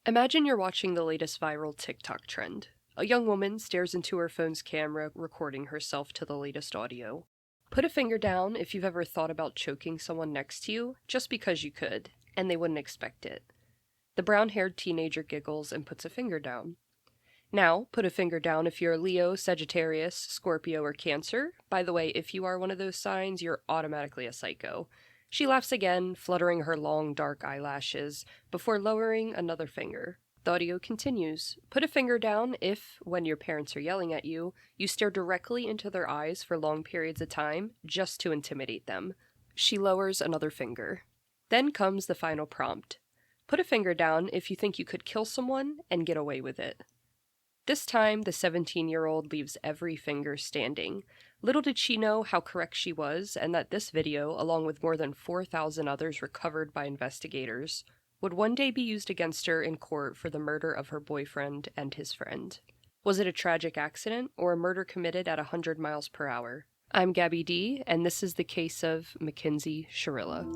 Imagine you're watching the latest viral TikTok trend. A young woman stares into her phone's camera, recording herself to the latest audio. Put a finger down if you've ever thought about choking someone next to you, just because you could, and they wouldn't expect it. The brown-haired teenager giggles and puts a finger down. Now, put a finger down if you're Leo, Sagittarius, Scorpio, or Cancer. By the way, if you are one of those signs, you're automatically a psycho. She laughs again, fluttering her long, dark eyelashes, before lowering another finger. The audio continues. Put a finger down if, when your parents are yelling at you, you stare directly into their eyes for long periods of time, just to intimidate them. She lowers another finger. Then comes the final prompt. Put a finger down if you think you could kill someone and get away with it. This time, the 17-year-old leaves every finger standing. Little did she know how correct she was, and that this video, along with more than 4,000 others recovered by investigators, would one day be used against her in court for the murder of her boyfriend and his friend. Was it a tragic accident, or a murder committed at 100 miles per hour? I'm Gabby D, and this is the case of Mackenzie Shirilla.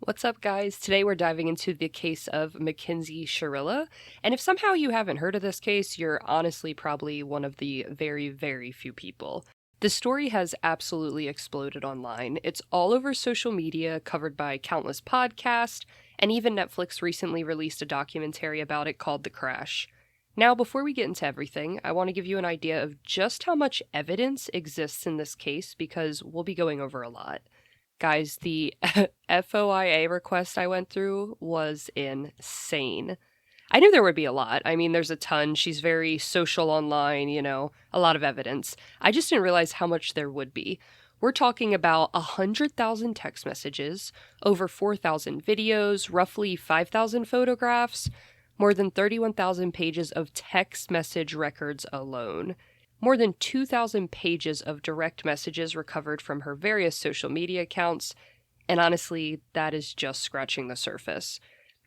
What's up, guys? Today we're diving into the case of Mackenzie Shirilla, and if somehow you haven't heard of this case, you're honestly probably one of the very, very few people. The story has absolutely exploded online. It's all over social media, covered by countless podcasts, and even Netflix recently released a documentary about it called The Crash. Now, before we get into everything, I want to give you an idea of just how much evidence exists in this case, because we'll be going over a lot. Guys, the FOIA request I went through was insane. I knew there would be a lot. I mean, there's a ton. She's very social online, a lot of evidence. I just didn't realize how much there would be. We're talking about 100,000 text messages, over 4,000 videos, roughly 5,000 photographs, more than 31,000 pages of text message records alone. More than 2,000 pages of direct messages recovered from her various social media accounts, and honestly, that is just scratching the surface.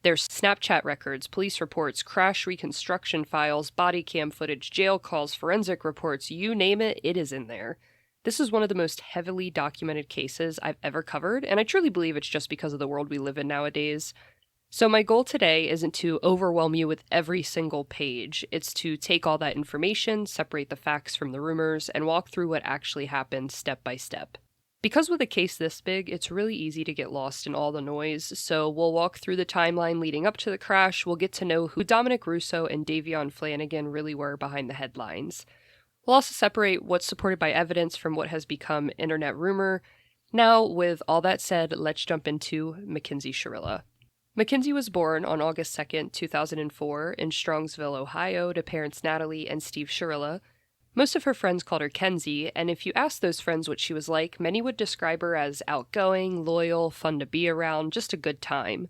There's Snapchat records, police reports, crash reconstruction files, body cam footage, jail calls, forensic reports, you name it, it is in there. This is one of the most heavily documented cases I've ever covered, and I truly believe it's just because of the world we live in nowadays. So my goal today isn't to overwhelm you with every single page. It's to take all that information, separate the facts from the rumors, and walk through what actually happened step by step. Because with a case this big, it's really easy to get lost in all the noise, so we'll walk through the timeline leading up to the crash. We'll get to know who Dominic Russo and Davion Flanagan really were behind the headlines. We'll also separate what's supported by evidence from what has become internet rumor. Now, with all that said, let's jump into Mackenzie Shirilla. Mackenzie was born on August 2nd, 2004, in Strongsville, Ohio, to parents Natalie and Steve Shirilla. Most of her friends called her Kenzie, and if you asked those friends what she was like, many would describe her as outgoing, loyal, fun to be around, just a good time.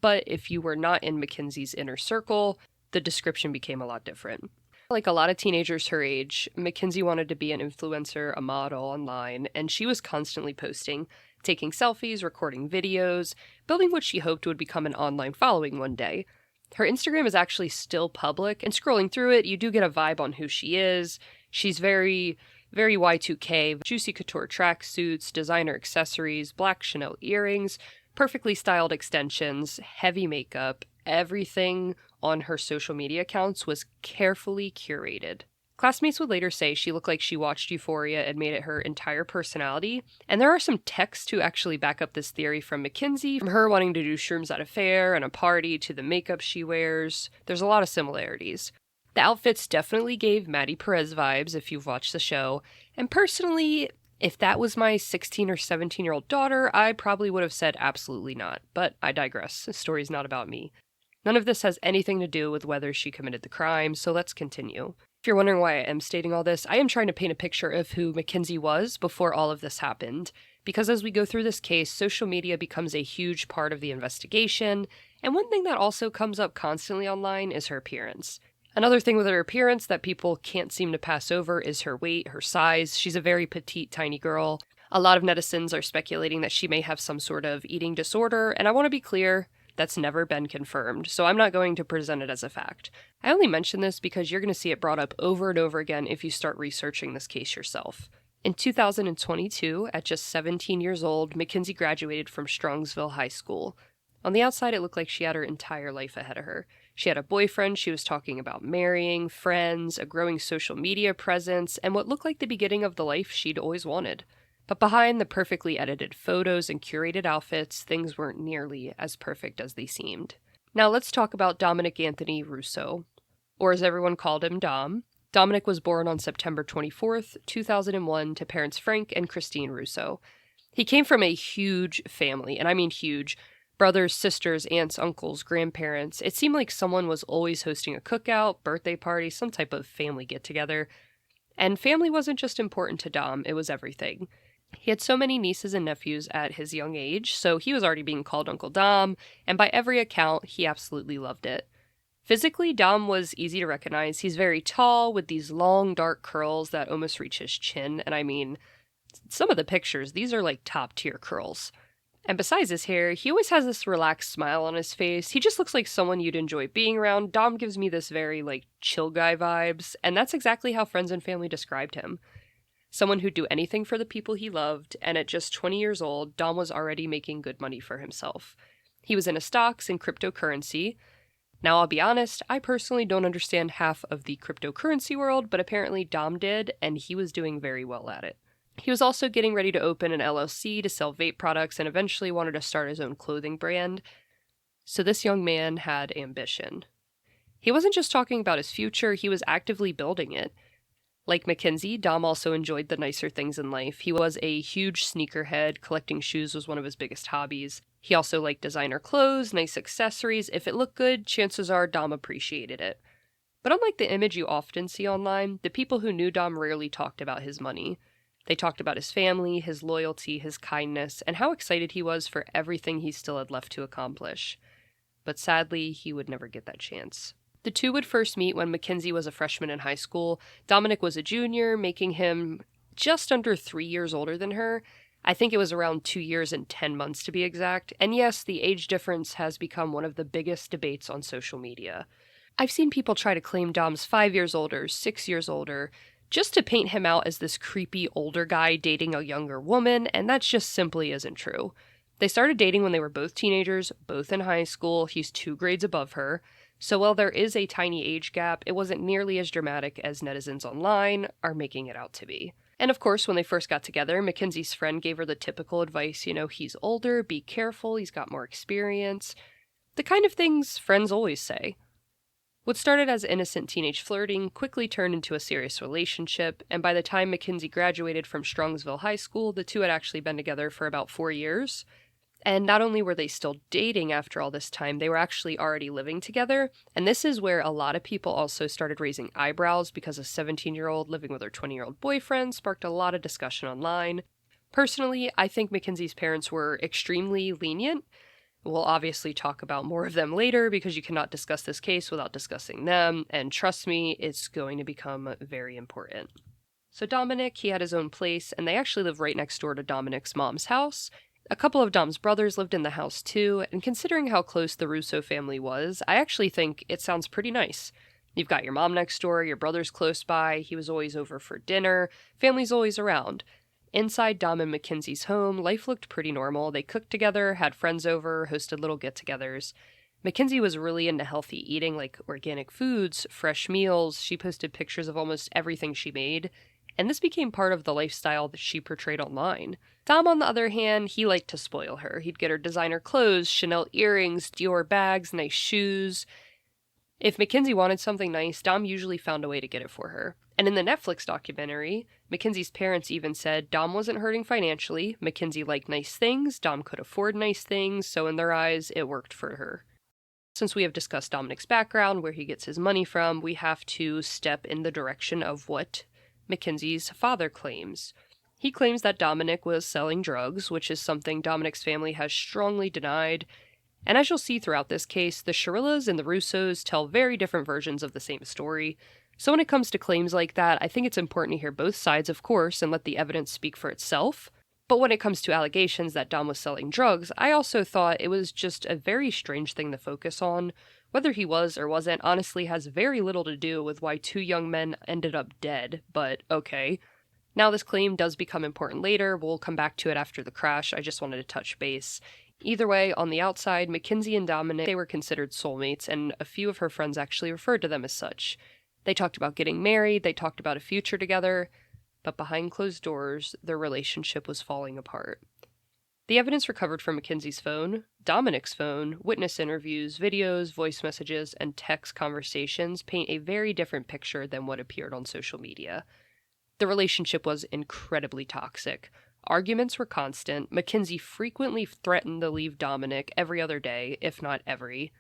But if you were not in Mackenzie's inner circle, the description became a lot different. Like a lot of teenagers her age, Mackenzie wanted to be an influencer, a model online, and she was constantly posting, taking selfies, recording videos, building what she hoped would become an online following one day. Her Instagram is actually still public, and scrolling through it, you do get a vibe on who she is. She's very, very Y2K, juicy couture tracksuits, designer accessories, black Chanel earrings, perfectly styled extensions, heavy makeup. Everything on her social media accounts was carefully curated. Classmates would later say she looked like she watched Euphoria and made it her entire personality, and there are some texts to actually back up this theory from Mackenzie, from her wanting to do shrooms at a fair and a party to the makeup she wears. There's a lot of similarities. The outfits definitely gave Maddie Perez vibes if you've watched the show, and personally, if that was my 16 or 17-year-old daughter, I probably would have said absolutely not, but I digress. This story's not about me. None of this has anything to do with whether she committed the crime, so let's continue. If you're wondering why I am stating all this, I am trying to paint a picture of who Mackenzie was before all of this happened, because as we go through this case, social media becomes a huge part of the investigation, and one thing that also comes up constantly online is her appearance. Another thing with her appearance that people can't seem to pass over is her weight, her size. She's a very petite, tiny girl. A lot of netizens are speculating that she may have some sort of eating disorder, and I want to be clear, that's never been confirmed, so I'm not going to present it as a fact. I only mention this because you're going to see it brought up over and over again if you start researching this case yourself. In 2022, at just 17 years old, Mackenzie graduated from Strongsville High School. On the outside, it looked like she had her entire life ahead of her. She had a boyfriend she was talking about marrying, friends, a growing social media presence, and what looked like the beginning of the life she'd always wanted. But behind the perfectly edited photos and curated outfits, things weren't nearly as perfect as they seemed. Now let's talk about Dominic Anthony Russo, or as everyone called him, Dom. Dominic was born on September 24th, 2001, to parents Frank and Christine Russo. He came from a huge family, and I mean huge. Brothers, sisters, aunts, uncles, grandparents. It seemed like someone was always hosting a cookout, birthday party, some type of family get-together. And family wasn't just important to Dom, it was everything. He had so many nieces and nephews at his young age, so he was already being called Uncle Dom, and by every account, he absolutely loved it. Physically, Dom was easy to recognize. He's very tall, with these long, dark curls that almost reach his chin, and I mean, some of the pictures, these are like top-tier curls. And besides his hair, he always has this relaxed smile on his face. He just looks like someone you'd enjoy being around. Dom gives me this very, chill guy vibes, and that's exactly how friends and family described him. Someone who'd do anything for the people he loved, and at just 20 years old, Dom was already making good money for himself. He was into stocks and cryptocurrency. Now, I'll be honest, I personally don't understand half of the cryptocurrency world, but apparently Dom did, and he was doing very well at it. He was also getting ready to open an LLC to sell vape products and eventually wanted to start his own clothing brand. So this young man had ambition. He wasn't just talking about his future, he was actively building it. Like Mackenzie, Dom also enjoyed the nicer things in life. He was a huge sneakerhead. Collecting shoes was one of his biggest hobbies. He also liked designer clothes, nice accessories. If it looked good, chances are Dom appreciated it. But unlike the image you often see online, the people who knew Dom rarely talked about his money. They talked about his family, his loyalty, his kindness, and how excited he was for everything he still had left to accomplish. But sadly, he would never get that chance. The two would first meet when Mackenzie was a freshman in high school. Dominic was a junior, making him just under 3 years older than her. I think it was around 2 years and 10 months to be exact. And yes, the age difference has become one of the biggest debates on social media. I've seen people try to claim Dom's 5 years older, 6 years older, just to paint him out as this creepy older guy dating a younger woman, and that just simply isn't true. They started dating when they were both teenagers, both in high school. He's 2 grades above her. So while there is a tiny age gap, it wasn't nearly as dramatic as netizens online are making it out to be. And of course, when they first got together, Mackenzie's friend gave her the typical advice, he's older, be careful, he's got more experience. The kind of things friends always say. What started as innocent teenage flirting quickly turned into a serious relationship, and by the time Mackenzie graduated from Strongsville High School, the two had actually been together for about 4 years. And not only were they still dating after all this time, they were actually already living together. And this is where a lot of people also started raising eyebrows because a 17-year-old living with her 20-year-old boyfriend sparked a lot of discussion online. Personally, I think Mackenzie's parents were extremely lenient. We'll obviously talk about more of them later because you cannot discuss this case without discussing them. And trust me, it's going to become very important. So Dominic, he had his own place, and they actually lived right next door to Dominic's mom's house. A couple of Dom's brothers lived in the house too, and considering how close the Russo family was, I actually think it sounds pretty nice. You've got your mom next door, your brother's close by, he was always over for dinner, family's always around. Inside Dom and Mackenzie's home, life looked pretty normal. They cooked together, had friends over, hosted little get-togethers. Mackenzie was really into healthy eating, like organic foods, fresh meals. She posted pictures of almost everything she made, and this became part of the lifestyle that she portrayed online. Dom, on the other hand, he liked to spoil her. He'd get her designer clothes, Chanel earrings, Dior bags, nice shoes. If Mackenzie wanted something nice, Dom usually found a way to get it for her. And in the Netflix documentary, Mackenzie's parents even said Dom wasn't hurting financially, Mackenzie liked nice things, Dom could afford nice things, so in their eyes, it worked for her. Since we have discussed Dominic's background, where he gets his money from, we have to step in the direction of what Mackenzie's father claims. He claims that Dominic was selling drugs, which is something Dominic's family has strongly denied. And as you'll see throughout this case, the Shirillas and the Russos tell very different versions of the same story. So when it comes to claims like that, I think it's important to hear both sides, of course, and let the evidence speak for itself. But when it comes to allegations that Dom was selling drugs, I also thought it was just a very strange thing to focus on. Whether he was or wasn't honestly has very little to do with why 2 young men ended up dead, but okay. Now, this claim does become important later. We'll come back to it after the crash. I just wanted to touch base. Either way, on the outside, Mackenzie and Dominic, they were considered soulmates, and a few of her friends actually referred to them as such. They talked about getting married, they talked about a future together, but behind closed doors, their relationship was falling apart. The evidence recovered from Mackenzie's phone, Dominic's phone, witness interviews, videos, voice messages, and text conversations paint a very different picture than what appeared on social media. The relationship was incredibly toxic. Arguments were constant. Mackenzie frequently threatened to leave Dominic every other day, if not every.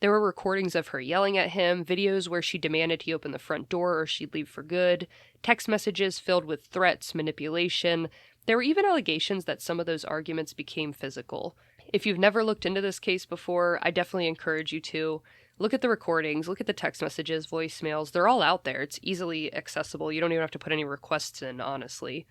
There were recordings of her yelling at him, videos where she demanded he open the front door or she'd leave for good, text messages filled with threats, manipulation. There were even allegations that some of those arguments became physical. If you've never looked into this case before, I definitely encourage you to. Look at the recordings, look at the text messages, voicemails. They're all out there. It's easily accessible. You don't even have to put any requests in, honestly.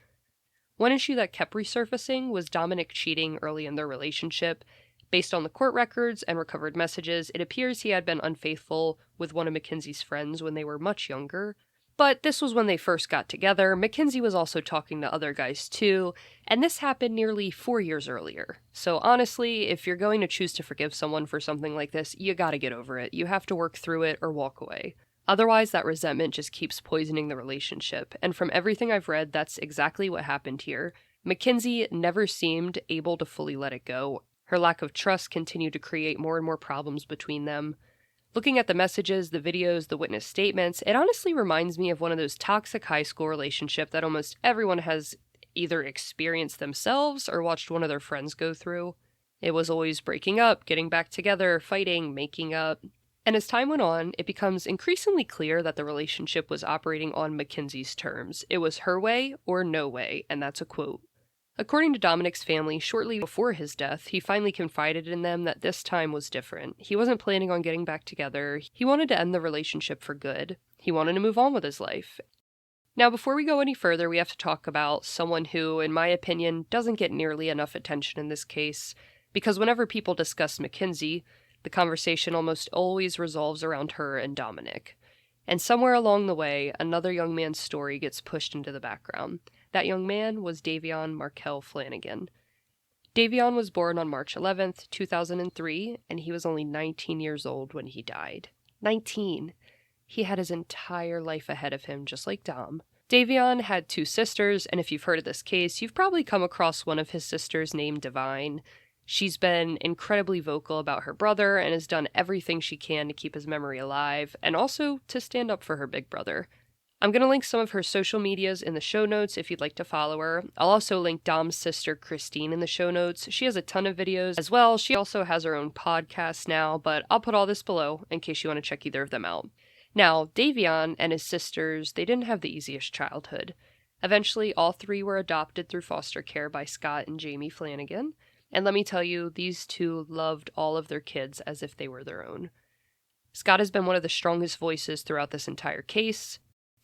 One issue that kept resurfacing was Dominic cheating early in their relationship. Based on the court records and recovered messages, it appears he had been unfaithful with one of Mackenzie's friends when they were much younger. But this was when they first got together. Mackenzie was also talking to other guys too, and this happened nearly 4 years earlier. So honestly, if you're going to choose to forgive someone for something like this, you gotta get over it. You have to work through it or walk away. Otherwise, that resentment just keeps poisoning the relationship, and from everything I've read, that's exactly what happened here. Mackenzie never seemed able to fully let it go. Her lack of trust continued to create more and more problems between them. Looking at the messages, the videos, the witness statements, it honestly reminds me of one of those toxic high school relationships that almost everyone has either experienced themselves or watched one of their friends go through. It was always breaking up, getting back together, fighting, making up. And as time went on, it becomes increasingly clear that the relationship was operating on Mackenzie's terms. It was her way or no way, and that's a quote. According to Dominic's family, shortly before his death, he finally confided in them that this time was different. He wasn't planning on getting back together. He wanted to end the relationship for good. He wanted to move on with his life. Now, before we go any further, we have to talk about someone who, in my opinion, doesn't get nearly enough attention in this case, because whenever people discuss Mackenzie, the conversation almost always revolves around her and Dominic. And somewhere along the way, another young man's story gets pushed into the background. That young man was Davion Flanagan. Davion was born on March 11th, 2003, and he was only 19 years old when he died. 19! He had his entire life ahead of him, just like Dom. Davion had 2 sisters, and if you've heard of this case, you've probably come across one of his sisters named Davyne. She's been incredibly vocal about her brother and has done everything she can to keep his memory alive, and also to stand up for her big brother. I'm going to link some of her social medias in the show notes if you'd like to follow her. I'll also link Dom's sister Christine in the show notes. She has a ton of videos as well. She also has her own podcast now, but I'll put all this below in case you want to check either of them out. Now, Davion and his sisters, they didn't have the easiest childhood. Eventually, all 3 were adopted through foster care by Scott and Jamie Flanagan. And let me tell you, these 2 loved all of their kids as if they were their own. Scott has been one of the strongest voices throughout this entire case.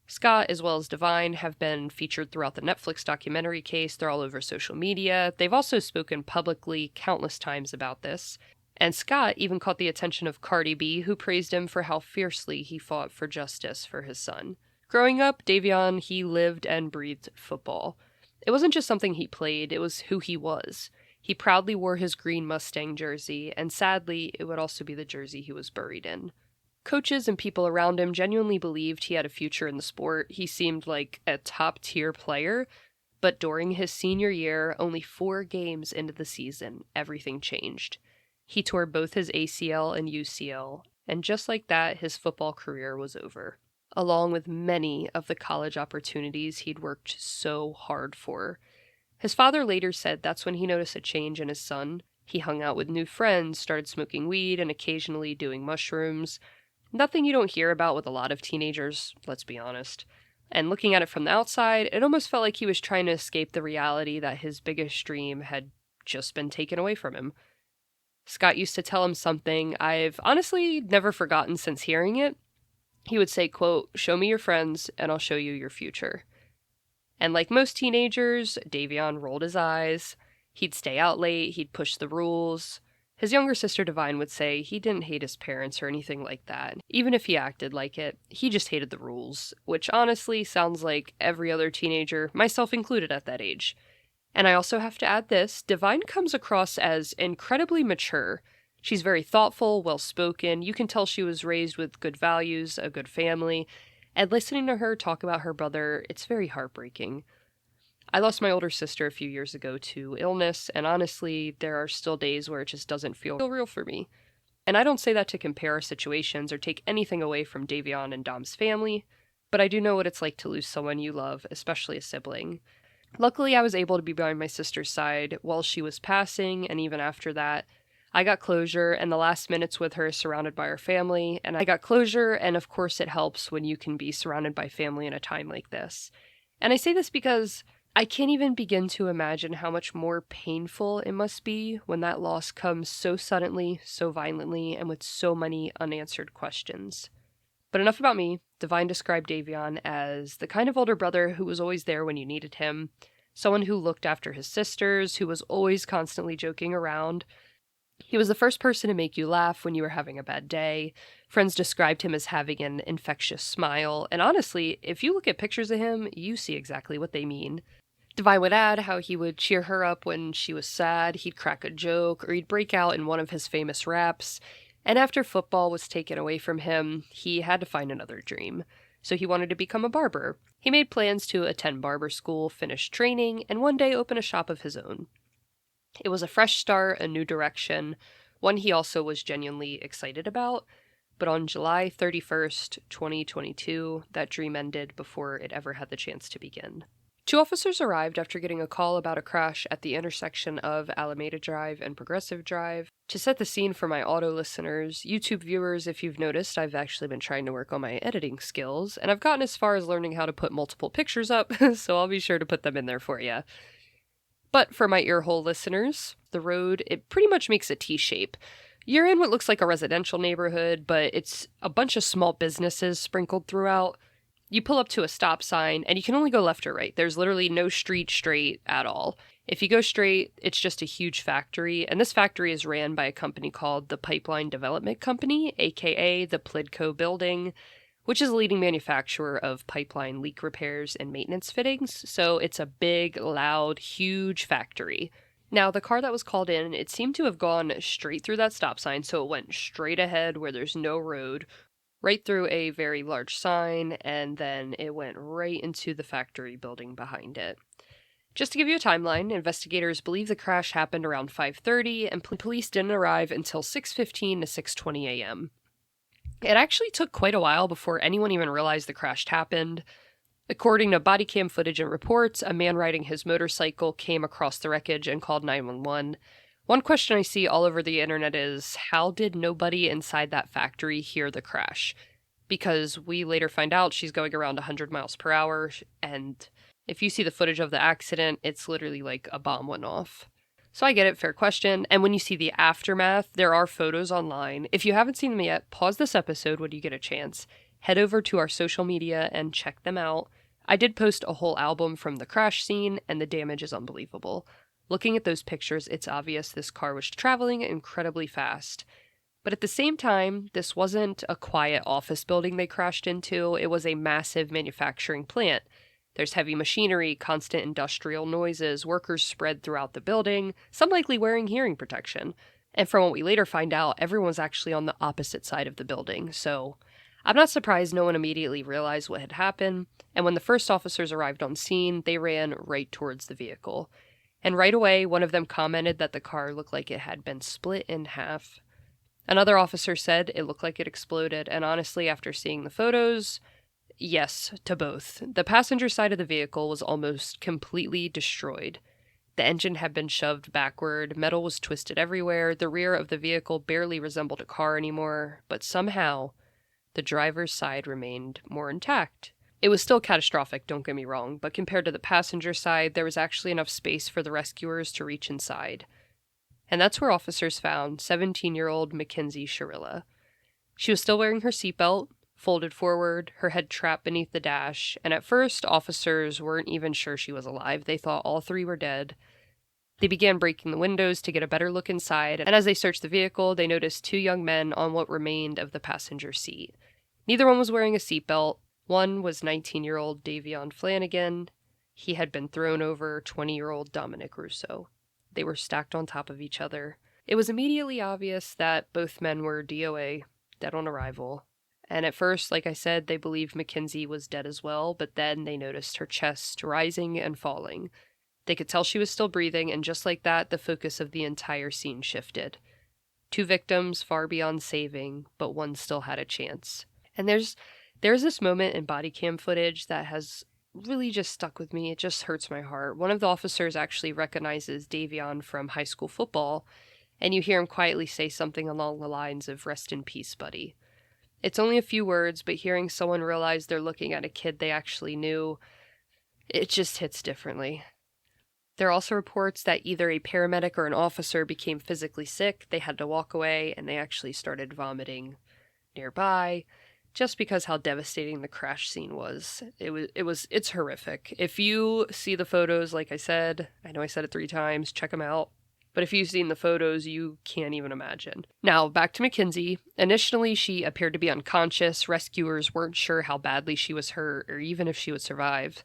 Scott, as well as Davyne, have been featured throughout the Netflix documentary case. They're all over social media. They've also spoken publicly countless times about this. And Scott even caught the attention of Cardi B, who praised him for how fiercely he fought for justice for his son. Growing up, Davion, he lived and breathed football. It wasn't just something he played, it was who he was. He proudly wore his green Mustang jersey, and sadly, it would also be the jersey he was buried in. Coaches and people around him genuinely believed he had a future in the sport. He seemed like a top-tier player, but during his senior year, only 4 games into the season, everything changed. He tore both his ACL and UCL, and just like that, his football career was over, along with many of the college opportunities he'd worked so hard for. His father later said that's when he noticed a change in his son. He hung out with new friends, started smoking weed, and occasionally doing mushrooms. Nothing you don't hear about with a lot of teenagers, let's be honest. And looking at it from the outside, it almost felt like he was trying to escape the reality that his biggest dream had just been taken away from him. Scott used to tell him something I've honestly never forgotten since hearing it. He would say, quote, "Show me your friends and I'll show you your future." And like most teenagers, Davion rolled his eyes. He'd stay out late, he'd push the rules. His younger sister Davyne would say he didn't hate his parents or anything like that. Even if he acted like it, he just hated the rules, which honestly sounds like every other teenager, myself included at that age. And I also have to add this, Davyne comes across as incredibly mature. She's very thoughtful, well-spoken, you can tell she was raised with good values, a good family, and listening to her talk about her brother, it's very heartbreaking. I lost my older sister a few years ago to illness, and honestly, there are still days where it just doesn't feel real for me. And I don't say that to compare our situations or take anything away from Davion and Dom's family, but I do know what it's like to lose someone you love, especially a sibling. Luckily, I was able to be by my sister's side while she was passing, and even after that. I got closure, and the last minutes with her surrounded by her family, and I got closure, and of course it helps when you can be surrounded by family in a time like this. And I say this because I can't even begin to imagine how much more painful it must be when that loss comes so suddenly, so violently, and with so many unanswered questions. But enough about me. Davyne described Davion as the kind of older brother who was always there when you needed him, someone who looked after his sisters, who was always constantly joking around. He was the first person to make you laugh when you were having a bad day. Friends described him as having an infectious smile, and honestly, if you look at pictures of him, you see exactly what they mean. Davyne would add how he would cheer her up when she was sad, he'd crack a joke, or he'd break out in one of his famous raps. And after football was taken away from him, he had to find another dream. So he wanted to become a barber. He made plans to attend barber school, finish training, and one day open a shop of his own. It was a fresh start, a new direction, one he also was genuinely excited about. But on July 31st, 2022, that dream ended before it ever had the chance to begin. 2 officers arrived after getting a call about a crash at the intersection of Alameda Drive and Progressive Drive. To set the scene for my auto listeners, YouTube viewers, if you've noticed, I've actually been trying to work on my editing skills, and I've gotten as far as learning how to put multiple pictures up, so I'll be sure to put them in there for you. But for my earhole listeners, the road, it pretty much makes a T-shape. You're in what looks like a residential neighborhood, but it's a bunch of small businesses sprinkled throughout. You pull up to a stop sign, and you can only go left or right. There's literally no street straight at all. If you go straight, it's just a huge factory, and this factory is ran by a company called the Pipeline Development Company, aka the Plidco Building, which is a leading manufacturer of pipeline leak repairs and maintenance fittings, so it's a big, loud, huge factory. Now, the car that was called in, it seemed to have gone straight through that stop sign, so it went straight ahead where there's no road, right through a very large sign, and then it went right into the factory building behind it. Just to give you a timeline, investigators believe the crash happened around 5:30, and police didn't arrive until 6:15 to 6:20 a.m. It actually took quite a while before anyone even realized the crash happened. According to body cam footage and reports, a man riding his motorcycle came across the wreckage and called 911. One question I see all over the internet is, how did nobody inside that factory hear the crash? Because we later find out she's going around 100 miles per hour, and if you see the footage of the accident, it's literally like a bomb went off. So I get it, fair question. And when you see the aftermath, there are photos online. If you haven't seen them yet, pause this episode when you get a chance. Head over to our social media and check them out. I did post a whole album from the crash scene, and the damage is unbelievable. Looking at those pictures, it's obvious this car was traveling incredibly fast. But at the same time, this wasn't a quiet office building they crashed into. It was a massive manufacturing plant. There's heavy machinery, constant industrial noises, workers spread throughout the building, some likely wearing hearing protection. And from what we later find out, everyone was actually on the opposite side of the building, so I'm not surprised no one immediately realized what had happened, and when the first officers arrived on scene, they ran right towards the vehicle. And right away, one of them commented that the car looked like it had been split in half. Another officer said it looked like it exploded, and honestly, after seeing the photos, yes, to both. The passenger side of the vehicle was almost completely destroyed. The engine had been shoved backward, metal was twisted everywhere, the rear of the vehicle barely resembled a car anymore, but somehow, the driver's side remained more intact. It was still catastrophic, don't get me wrong, but compared to the passenger side, there was actually enough space for the rescuers to reach inside. And that's where officers found 17-year-old Mackenzie Shirilla. She was still wearing her seatbelt, folded forward, her head trapped beneath the dash, and at first, officers weren't even sure she was alive. They thought all three were dead. They began breaking the windows to get a better look inside, and as they searched the vehicle, they noticed 2 young men on what remained of the passenger seat. Neither one was wearing a seatbelt. One was 19-year-old Davion Flanagan. He had been thrown over 20-year-old Dominic Russo. They were stacked on top of each other. It was immediately obvious that both men were DOA, dead on arrival. And at first, like I said, they believed Mackenzie was dead as well, but then they noticed her chest rising and falling. They could tell she was still breathing, and just like that, the focus of the entire scene shifted. 2 victims far beyond saving, but one still had a chance. And there's this moment in body cam footage that has really just stuck with me. It just hurts my heart. One of the officers actually recognizes Davion from high school football, and you hear him quietly say something along the lines of "Rest in peace, buddy." It's only a few words, but hearing someone realize they're looking at a kid they actually knew, it just hits differently. There are also reports that either a paramedic or an officer became physically sick, they had to walk away, and they actually started vomiting nearby, just because how devastating the crash scene was. It's horrific. If you see the photos, like I said, I know I said it 3 times, check them out. But if you've seen the photos, you can't even imagine. Now, back to Mackenzie. Initially, she appeared to be unconscious. Rescuers weren't sure how badly she was hurt, or even if she would survive.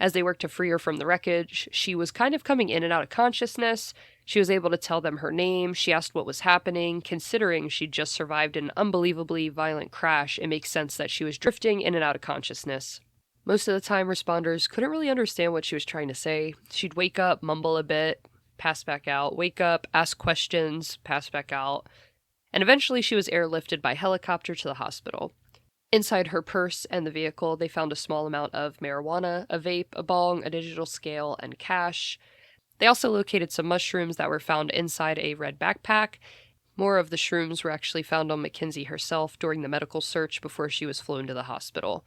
As they worked to free her from the wreckage, she was kind of coming in and out of consciousness. She was able to tell them her name. She asked what was happening. Considering she'd just survived an unbelievably violent crash, it makes sense that she was drifting in and out of consciousness. Most of the time, responders couldn't really understand what she was trying to say. She'd wake up, mumble a bit, pass back out, wake up, ask questions, pass back out. And eventually she was airlifted by helicopter to the hospital. Inside her purse and the vehicle, they found a small amount of marijuana, a vape, a bong, a digital scale, and cash. They also located some mushrooms that were found inside a red backpack. More of the shrooms were actually found on Mackenzie herself during the medical search before she was flown to the hospital.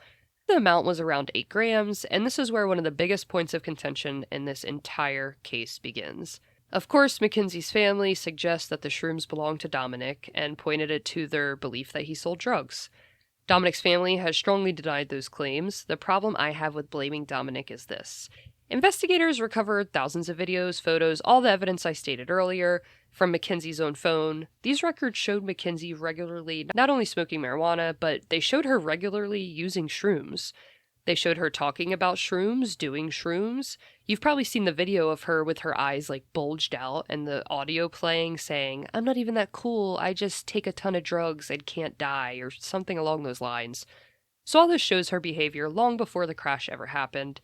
The amount was around 8 grams, and this is where one of the biggest points of contention in this entire case begins. Of course, Mackenzie's family suggests that the shrooms belonged to Dominic and pointed it to their belief that he sold drugs. Dominic's family has strongly denied those claims. The problem I have with blaming Dominic is this. Investigators recovered thousands of videos, photos, all the evidence I stated earlier from Mackenzie's own phone. These records showed Mackenzie regularly not only smoking marijuana, but they showed her regularly using shrooms. They showed her talking about shrooms, doing shrooms. You've probably seen the video of her with her eyes like bulged out and the audio playing saying, "I'm not even that cool, I just take a ton of drugs and can't die," or something along those lines. So all this shows her behavior long before the crash ever happened,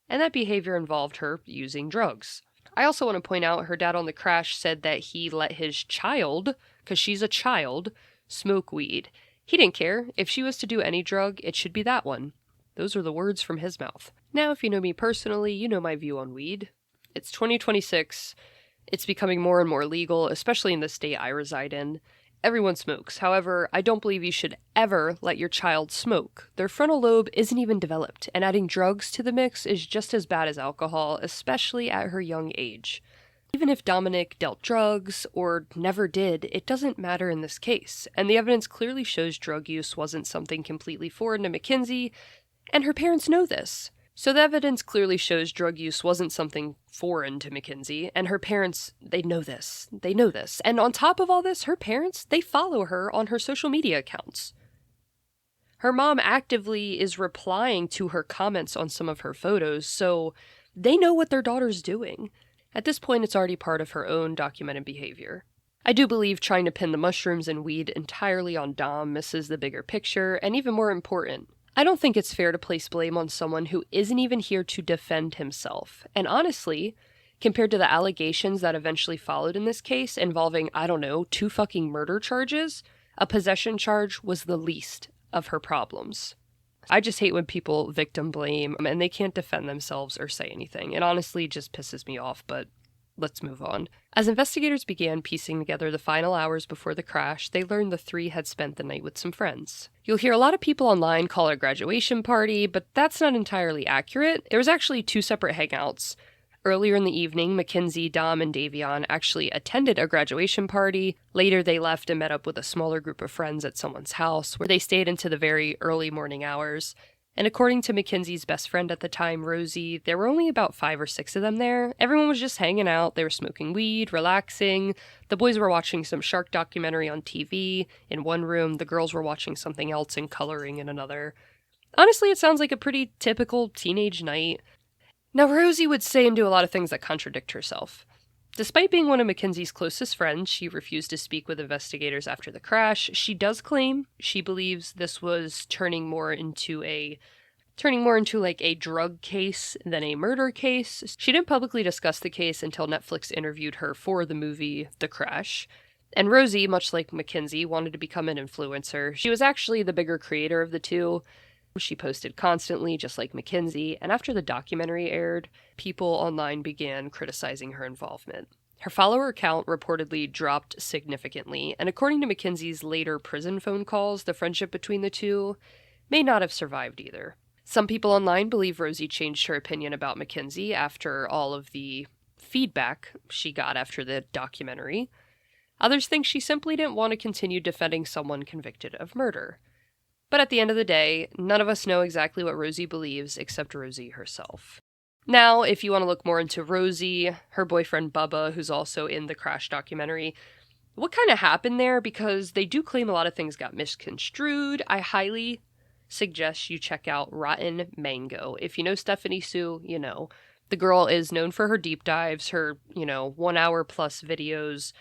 and that behavior involved her using drugs. I also want to point out her dad on the crash said that he let his child, because she's a child, smoke weed. He didn't care. If she was to do any drug, it should be that one. Those are the words from his mouth. Now, if you know me personally, you know my view on weed. It's 2026. It's becoming more and more legal, especially in the state I reside in. Everyone smokes. However, I don't believe you should ever let your child smoke. Their frontal lobe isn't even developed, and adding drugs to the mix is just as bad as alcohol, especially at her young age. Even if Dominic dealt drugs or never did, it doesn't matter in this case, and the evidence clearly shows drug use wasn't something completely foreign to Mackenzie, and her parents know this. So the evidence clearly shows drug use wasn't something foreign to Mackenzie, and her parents, they know this. They know this. And on top of all this, her parents, they follow her on her social media accounts. Her mom actively is replying to her comments on some of her photos, so they know what their daughter's doing. At this point, it's already part of her own documented behavior. I do believe trying to pin the mushrooms and weed entirely on Dom misses the bigger picture, and even more important, I don't think it's fair to place blame on someone who isn't even here to defend himself. And honestly, compared to the allegations that eventually followed in this case involving, 2 fucking murder charges, a possession charge was the least of her problems. I just hate when people victim blame and they can't defend themselves or say anything. It honestly just pisses me off, but let's move on. As investigators began piecing together the final hours before the crash, they learned the 3 had spent the night with some friends. You'll hear a lot of people online call it a graduation party, but that's not entirely accurate. There was actually 2 separate hangouts. Earlier in the evening, Mackenzie, Dom, and Davion actually attended a graduation party. Later, they left and met up with a smaller group of friends at someone's house, where they stayed into the very early morning hours. And according to Mackenzie's best friend at the time, Rosie, there were only about 5 or 6 of them there. Everyone was just hanging out. They were smoking weed, relaxing. The boys were watching some shark documentary on TV in one room. The girls were watching something else and coloring in another. Honestly, it sounds like a pretty typical teenage night. Now, Rosie would say and do a lot of things that contradict herself. Despite being one of Mackenzie's closest friends, she refused to speak with investigators after the crash. She does claim she believes this was turning more into like a drug case than a murder case. She didn't publicly discuss the case until Netflix interviewed her for the movie The Crash. And Rosie, much like Mackenzie, wanted to become an influencer. She was actually the bigger creator of the two. She posted constantly, just like Mackenzie, and after the documentary aired, people online began criticizing her involvement. Her follower count reportedly dropped significantly, and according to Mackenzie's later prison phone calls, the friendship between the two may not have survived either. Some people online believe Rosie changed her opinion about Mackenzie after all of the feedback she got after the documentary. Others think she simply didn't want to continue defending someone convicted of murder. But at the end of the day, none of us know exactly what Rosie believes except Rosie herself. Now, if you want to look more into Rosie, her boyfriend Bubba, who's also in the Crash documentary, what kind of happened there, because they do claim a lot of things got misconstrued, I highly suggest you check out Rotten Mango. If you know Stephanie Sue, you know. The girl is known for her deep dives, her, 1 hour plus videos.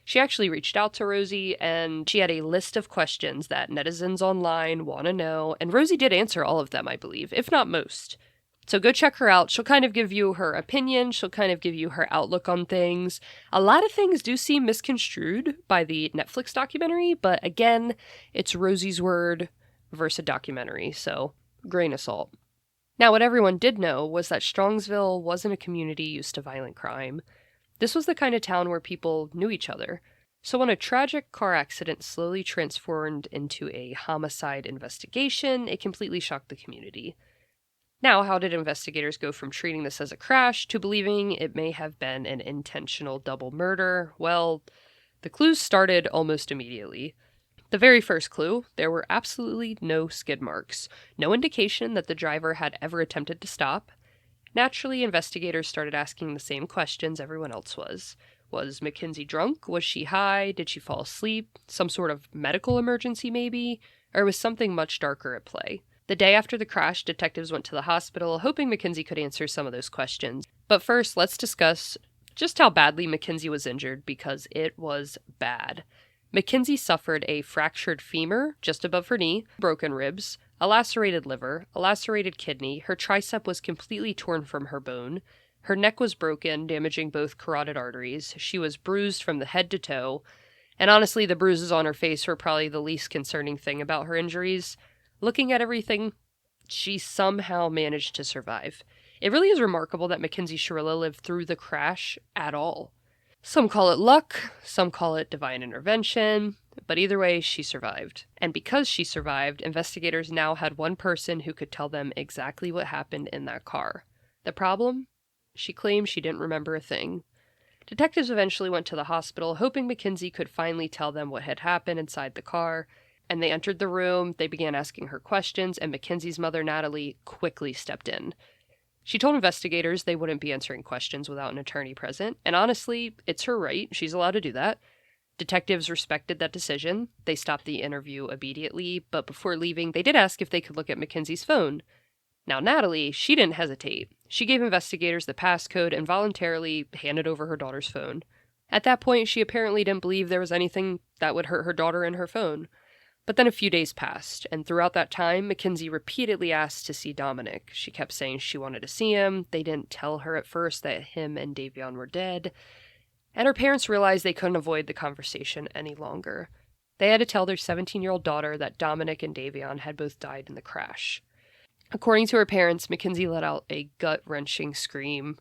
She actually reached out to Rosie, and she had a list of questions that netizens online want to know, and Rosie did answer all of them, I believe, if not most. So go check her out. She'll kind of give you her opinion. She'll kind of give you her outlook on things. A lot of things do seem misconstrued by the Netflix documentary, but again, it's Rosie's word versus a documentary, so grain of salt. Now, what everyone did know was that Strongsville wasn't a community used to violent crime. This was the kind of town where people knew each other. So when a tragic car accident slowly transformed into a homicide investigation, it completely shocked the community. Now, how did investigators go from treating this as a crash to believing it may have been an intentional double murder? Well, the clues started almost immediately. The very first clue, there were absolutely no skid marks, no indication that the driver had ever attempted to stop. Naturally, investigators started asking the same questions everyone else was. Was Mackenzie drunk? Was she high? Did she fall asleep? Some sort of medical emergency, maybe? Or was something much darker at play? The day after the crash, detectives went to the hospital, hoping Mackenzie could answer some of those questions. But first, let's discuss just how badly Mackenzie was injured, because it was bad. Mackenzie suffered a fractured femur just above her knee, broken ribs, a lacerated liver, a lacerated kidney, her tricep was completely torn from her bone, her neck was broken, damaging both carotid arteries, she was bruised from the head to toe, and honestly, the bruises on her face were probably the least concerning thing about her injuries. Looking at everything, she somehow managed to survive. It really is remarkable that Mackenzie Shirilla lived through the crash at all. Some call it luck, some call it divine intervention, but either way, she survived. And because she survived, investigators now had one person who could tell them exactly what happened in that car. The problem? She claimed she didn't remember a thing. Detectives eventually went to the hospital, hoping Mackenzie could finally tell them what had happened inside the car. And they entered the room, they began asking her questions, and Mackenzie's mother, Natalie, quickly stepped in. She told investigators they wouldn't be answering questions without an attorney present, and honestly, it's her right. She's allowed to do that. Detectives respected that decision. They stopped the interview immediately, but before leaving, they did ask if they could look at Mackenzie's phone. Now, Natalie, she didn't hesitate. She gave investigators the passcode and voluntarily handed over her daughter's phone. At that point, she apparently didn't believe there was anything that would hurt her daughter and her phone. But then a few days passed, and throughout that time, Mackenzie repeatedly asked to see Dominic. She kept saying she wanted to see him. They didn't tell her at first that him and Davion were dead. And her parents realized they couldn't avoid the conversation any longer. They had to tell their 17-year-old daughter that Dominic and Davion had both died in the crash. According to her parents, Mackenzie let out a gut-wrenching scream.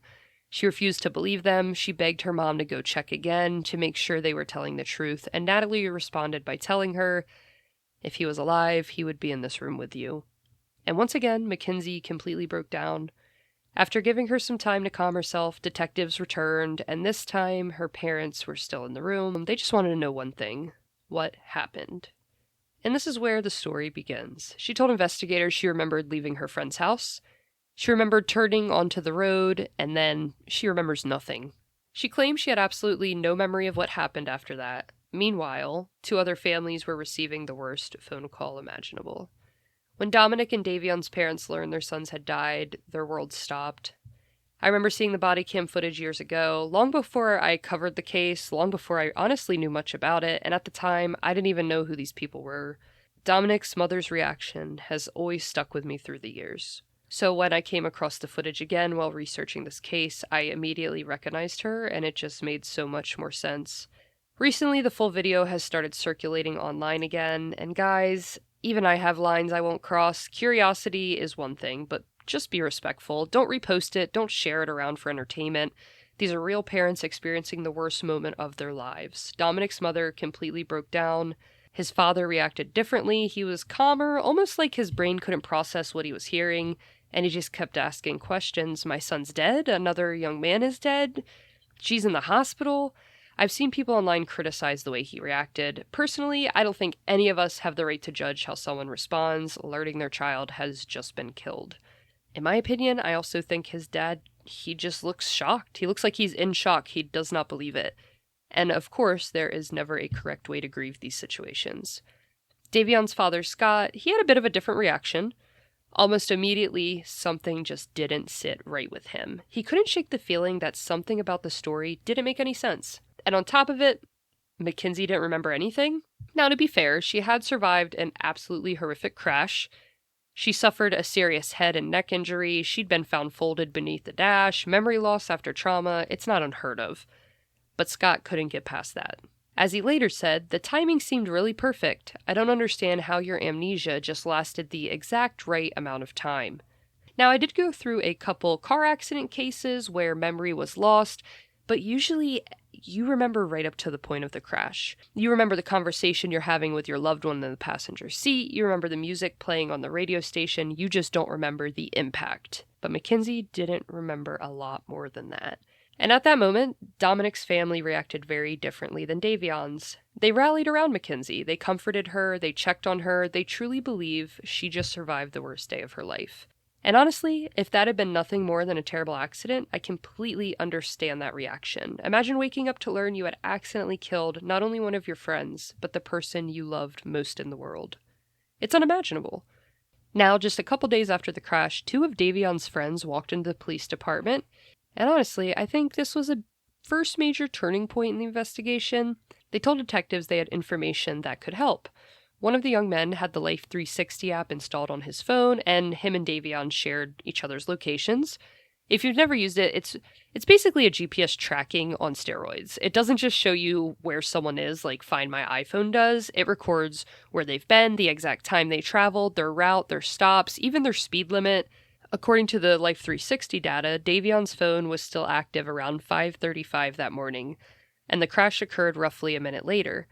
She refused to believe them. She begged her mom to go check again to make sure they were telling the truth, and Natalie responded by telling her, if he was alive, he would be in this room with you. And once again, Mackenzie completely broke down. After giving her some time to calm herself, detectives returned, and this time her parents were still in the room. They just wanted to know one thing. What happened? And this is where the story begins. She told investigators she remembered leaving her friend's house. She remembered turning onto the road, and then she remembers nothing. She claimed she had absolutely no memory of what happened after that. Meanwhile, 2 other families were receiving the worst phone call imaginable. When Dominic and Davion's parents learned their sons had died, their world stopped. I remember seeing the body cam footage years ago, long before I covered the case, long before I honestly knew much about it, and at the time, I didn't even know who these people were. Dominic's mother's reaction has always stuck with me through the years. So when I came across the footage again while researching this case, I immediately recognized her, and it just made so much more sense. Recently, the full video has started circulating online again, and guys, even I have lines I won't cross. Curiosity is one thing, but just be respectful. Don't repost it, don't share it around for entertainment. These are real parents experiencing the worst moment of their lives. Dominic's mother completely broke down. His father reacted differently. He was calmer, almost like his brain couldn't process what he was hearing, and he just kept asking questions. My son's dead? Another young man is dead? She's in the hospital? I've seen people online criticize the way he reacted. Personally, I don't think any of us have the right to judge how someone responds, learning their child has just been killed. In my opinion, I also think his dad, he just looks shocked. He looks like he's in shock. He does not believe it. And of course, there is never a correct way to grieve these situations. Davion's father, Scott, he had a bit of a different reaction. Almost immediately, something just didn't sit right with him. He couldn't shake the feeling that something about the story didn't make any sense. And on top of it, Mackenzie didn't remember anything. Now, to be fair, she had survived an absolutely horrific crash. She suffered a serious head and neck injury. She'd been found folded beneath the dash, memory loss after trauma. It's not unheard of. But Scott couldn't get past that. As he later said, the timing seemed really perfect. I don't understand how your amnesia just lasted the exact right amount of time. Now, I did go through a couple car accident cases where memory was lost, but usually you remember right up to the point of the crash. You remember the conversation you're having with your loved one in the passenger seat. You remember the music playing on the radio station. You just don't remember the impact. But Mackenzie didn't remember a lot more than that. And at that moment, Dominic's family reacted very differently than Davion's. They rallied around Mackenzie. They comforted her. They checked on her. They truly believe she just survived the worst day of her life. And honestly, if that had been nothing more than a terrible accident, I completely understand that reaction. Imagine waking up to learn you had accidentally killed not only one of your friends, but the person you loved most in the world. It's unimaginable. Now, just a couple days after the crash, 2 of Davion's friends walked into the police department. And honestly, I think this was a first major turning point in the investigation. They told detectives they had information that could help. One of the young men had the Life 360 app installed on his phone, and him and Davion shared each other's locations. If you've never used it, it's basically a GPS tracking on steroids. It doesn't just show you where someone is, like Find My iPhone does. It records where they've been, the exact time they traveled, their route, their stops, even their speed limit. According to the Life 360 data, Davion's phone was still active around 5:35 that morning, and the crash occurred roughly a minute later.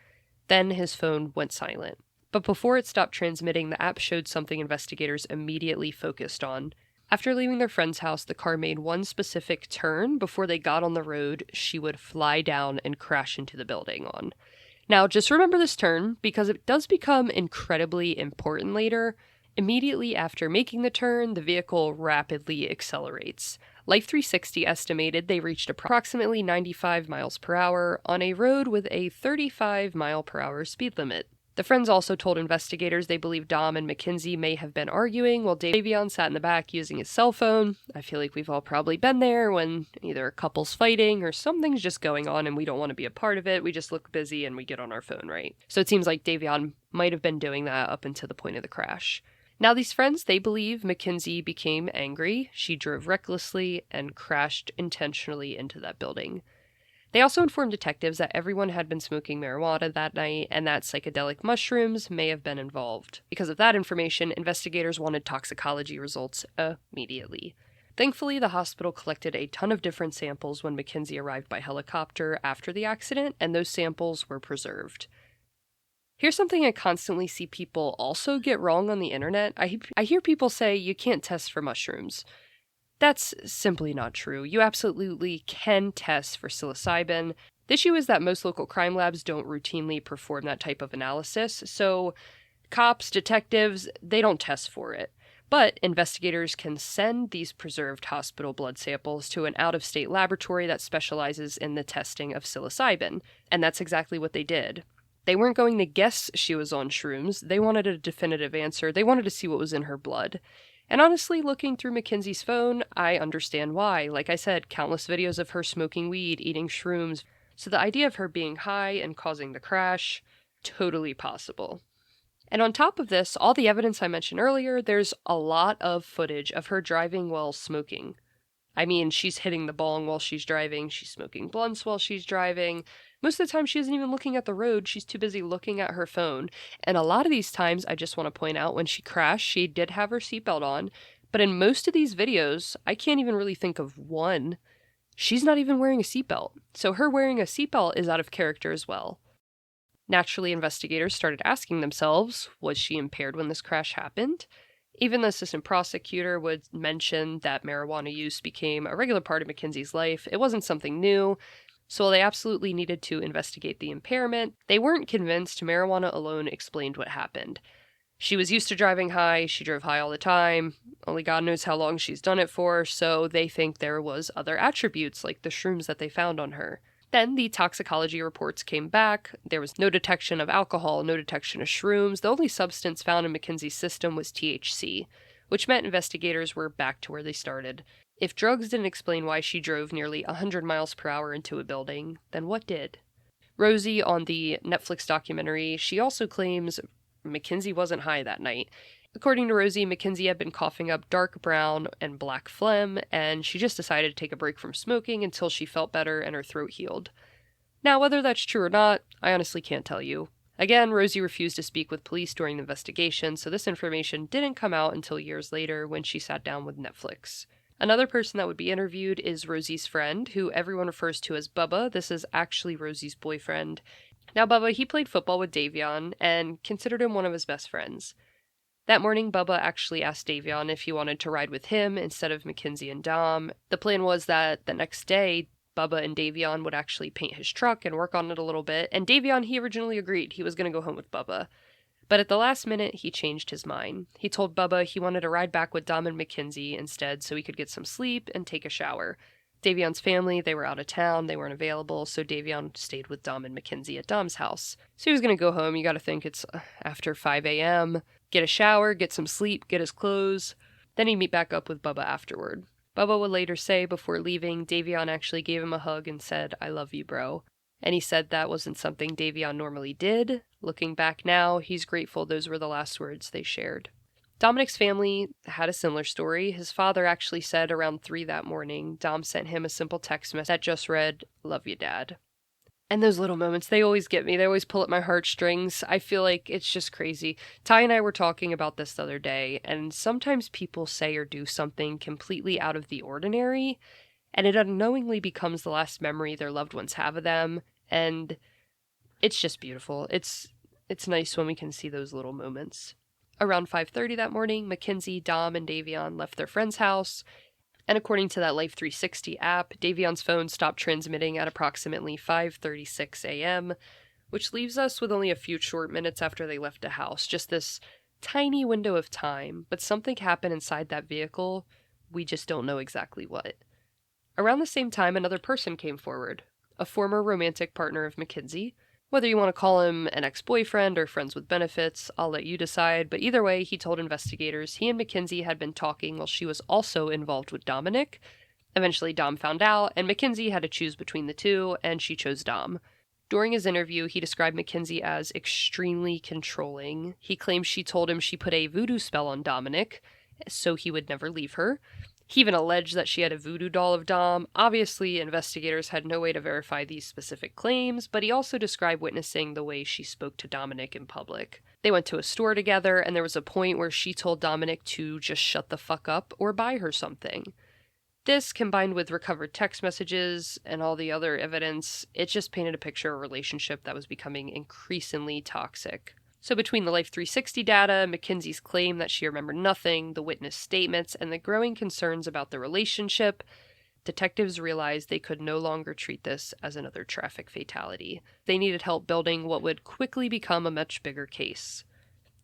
Then his phone went silent. But before it stopped transmitting, the app showed something investigators immediately focused on. After leaving their friend's house, the car made one specific turn before they got on the road she would fly down and crash into the building on. Now, just remember this turn, because it does become incredibly important later. Immediately after making the turn, the vehicle rapidly accelerates. Life 360 estimated they reached approximately 95 miles per hour on a road with a 35 mile per hour speed limit. The friends also told investigators they believe Dom and Mackenzie may have been arguing while Davion sat in the back using his cell phone. I feel like we've all probably been there when either a couple's fighting or something's just going on and we don't want to be a part of it. We just look busy and we get on our phone, right? So it seems like Davion might have been doing that up until the point of the crash. Now these friends, they believe Mackenzie became angry. She drove recklessly and crashed intentionally into that building. They also informed detectives that everyone had been smoking marijuana that night and that psychedelic mushrooms may have been involved. Because of that information, investigators wanted toxicology results immediately. Thankfully, the hospital collected a ton of different samples when Mackenzie arrived by helicopter after the accident, and those samples were preserved. Here's something I constantly see people also get wrong on the internet. I hear people say you can't test for mushrooms. That's simply not true. You absolutely can test for psilocybin. The issue is that most local crime labs don't routinely perform that type of analysis, so Cops, detectives, they don't test for it. But investigators can send these preserved hospital blood samples to an out-of-state laboratory that specializes in the testing of psilocybin, and that's exactly what they did. They weren't going to guess she was on shrooms. They wanted a definitive answer. They wanted to see what was in her blood. And honestly, looking through Mackenzie's phone, I understand why. Like I said, countless videos of her smoking weed, eating shrooms. So the idea of her being high and causing the crash, totally possible. And on top of this, all the evidence I mentioned earlier, there's a lot of footage of her driving while smoking. I mean, she's hitting the bong while she's driving, she's smoking blunts while she's driving. Most of the time, she isn't even looking at the road, she's too busy looking at her phone. And a lot of these times, I just want to point out, when she crashed, she did have her seatbelt on. But in most of these videos, I can't even really think of one. She's not even wearing a seatbelt. So her wearing a seatbelt is out of character as well. Naturally, investigators started asking themselves, was she impaired when this crash happened? Even the assistant prosecutor would mention that marijuana use became a regular part of Mackenzie's life. It wasn't something new, so while they absolutely needed to investigate the impairment, they weren't convinced marijuana alone explained what happened. She was used to driving high, she drove high all the time, only God knows how long she's done it for, so they think there was other attributes like the shrooms that they found on her. Then the toxicology reports came back. There was no detection of alcohol, no detection of shrooms. The only substance found in Mackenzie's system was THC, which meant investigators were back to where they started. If drugs didn't explain why she drove nearly 100 miles per hour into a building, then what did? Rosie, on the Netflix documentary, she also claims Mackenzie wasn't high that night. According to Rosie, Mackenzie had been coughing up dark brown and black phlegm, and she just decided to take a break from smoking until she felt better and her throat healed. Now, whether that's true or not, I honestly can't tell you. Again, Rosie refused to speak with police during the investigation, so this information didn't come out until years later when she sat down with Netflix. Another person that would be interviewed is Rosie's friend, who everyone refers to as Bubba. This is actually Rosie's boyfriend. Now, Bubba, he played football with Davion and considered him one of his best friends. That morning, Bubba actually asked Davion if he wanted to ride with him instead of Mackenzie and Dom. The plan was that the next day, Bubba and Davion would actually paint his truck and work on it a little bit, and Davion, he originally agreed he was going to go home with Bubba. But at the last minute, he changed his mind. He told Bubba he wanted to ride back with Dom and Mackenzie instead so he could get some sleep and take a shower. Davion's family, they were out of town, they weren't available, so Davion stayed with Dom and Mackenzie at Dom's house. So he was going to go home. You gotta think it's after 5 a.m., get a shower, get some sleep, get his clothes. Then he'd meet back up with Bubba afterward. Bubba would later say before leaving, Davion actually gave him a hug and said, "I love you, bro." And he said that wasn't something Davion normally did. Looking back now, he's grateful those were the last words they shared. Dominic's family had a similar story. His father actually said around 3 that morning, Dom sent him a simple text message that just read, "Love you, Dad." And those little moments, they always get me. They always pull at my heartstrings. I feel like it's just crazy. Ty and I were talking about this the other day, and sometimes people say or do something completely out of the ordinary, and it unknowingly becomes the last memory their loved ones have of them, and it's just beautiful. It's nice when we can see those little moments. Around 5:30 that morning, Mackenzie, Dom, and Davion left their friend's house, and according to that Life 360 app, Davion's phone stopped transmitting at approximately 5:36 a.m., which leaves us with only a few short minutes after they left the house. Just this tiny window of time, but something happened inside that vehicle. We just don't know exactly what. Around the same time, another person came forward, a former romantic partner of Mackenzie. Whether you want to call him an ex-boyfriend or friends with benefits, I'll let you decide, but either way, he told investigators he and Mackenzie had been talking while she was also involved with Dominic. Eventually, Dom found out, and Mackenzie had to choose between the two, and she chose Dom. During his interview, he described Mackenzie as extremely controlling. He claims she told him she put a voodoo spell on Dominic, so he would never leave her. He even alleged that she had a voodoo doll of Dom. Obviously, investigators had no way to verify these specific claims, but he also described witnessing the way she spoke to Dominic in public. They went to a store together, and there was a point where she told Dominic to just shut the fuck up or buy her something. This, combined with recovered text messages and all the other evidence, it just painted a picture of a relationship that was becoming increasingly toxic. So between the Life 360 data, Mackenzie's claim that she remembered nothing, the witness statements, and the growing concerns about the relationship, detectives realized they could no longer treat this as another traffic fatality. They needed help building what would quickly become a much bigger case.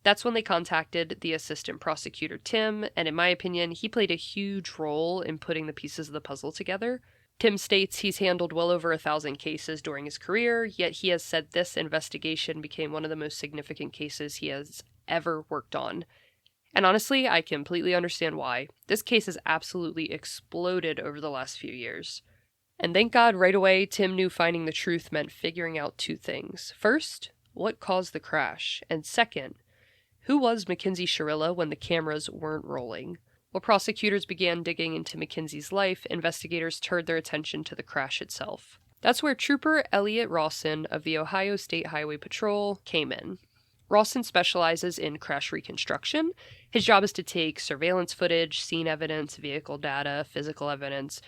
That's when they contacted the assistant prosecutor, Tim, and in my opinion, he played a huge role in putting the pieces of the puzzle together. Tim states he's handled well over 1,000 cases during his career, yet he has said this investigation became one of the most significant cases he has ever worked on. And honestly, I completely understand why. This case has absolutely exploded over the last few years. And thank God, right away, Tim knew finding the truth meant figuring out two things. First, what caused the crash? And second, who was Mackenzie Shirilla when the cameras weren't rolling? While prosecutors began digging into Mackenzie's life, investigators turned their attention to the crash itself. That's where Trooper Elliot Rawson of the Ohio State Highway Patrol came in. Rawson specializes in crash reconstruction. His job is to take surveillance footage, scene evidence, vehicle data, physical evidence,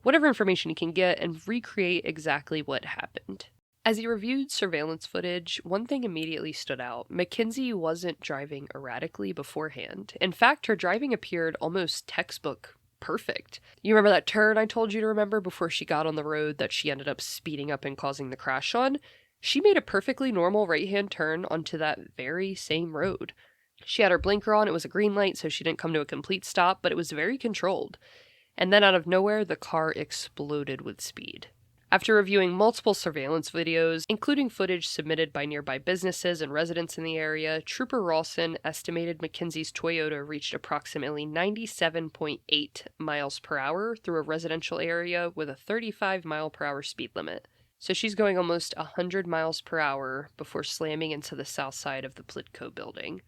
whatever information he can get, and recreate exactly what happened. As he reviewed surveillance footage, one thing immediately stood out. Mackenzie wasn't driving erratically beforehand. In fact, her driving appeared almost textbook perfect. You remember that turn I told you to remember before she got on the road that she ended up speeding up and causing the crash on? She made a perfectly normal right-hand turn onto that very same road. She had her blinker on, it was a green light, so she didn't come to a complete stop, but it was very controlled. And then out of nowhere, the car exploded with speed. After reviewing multiple surveillance videos, including footage submitted by nearby businesses and residents in the area, Trooper Rawson estimated Mackenzie's Toyota reached approximately 97.8 miles per hour through a residential area with a 35 mile per hour speed limit. So she's going almost 100 miles per hour before slamming into the south side of the Plitco building.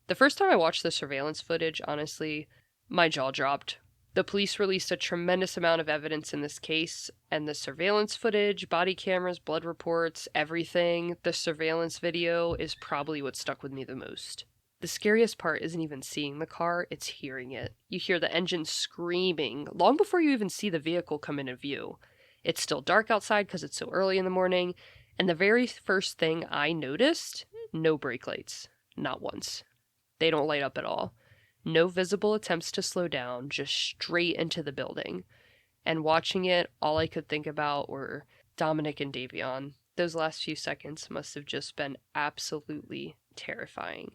The first time I watched the surveillance footage, honestly, my jaw dropped. The police released a tremendous amount of evidence in this case, and the surveillance footage, body cameras, blood reports, everything, the surveillance video is probably what stuck with me the most. The scariest part isn't even seeing the car, it's hearing it. You hear the engine screaming long before you even see the vehicle come into view. It's still dark outside because it's so early in the morning, and the very first thing I noticed, no brake lights. Not once. They don't light up at all. No visible attempts to slow down, just straight into the building. And watching it, all I could think about were Dominic and Davion. Those last few seconds must have just been absolutely terrifying.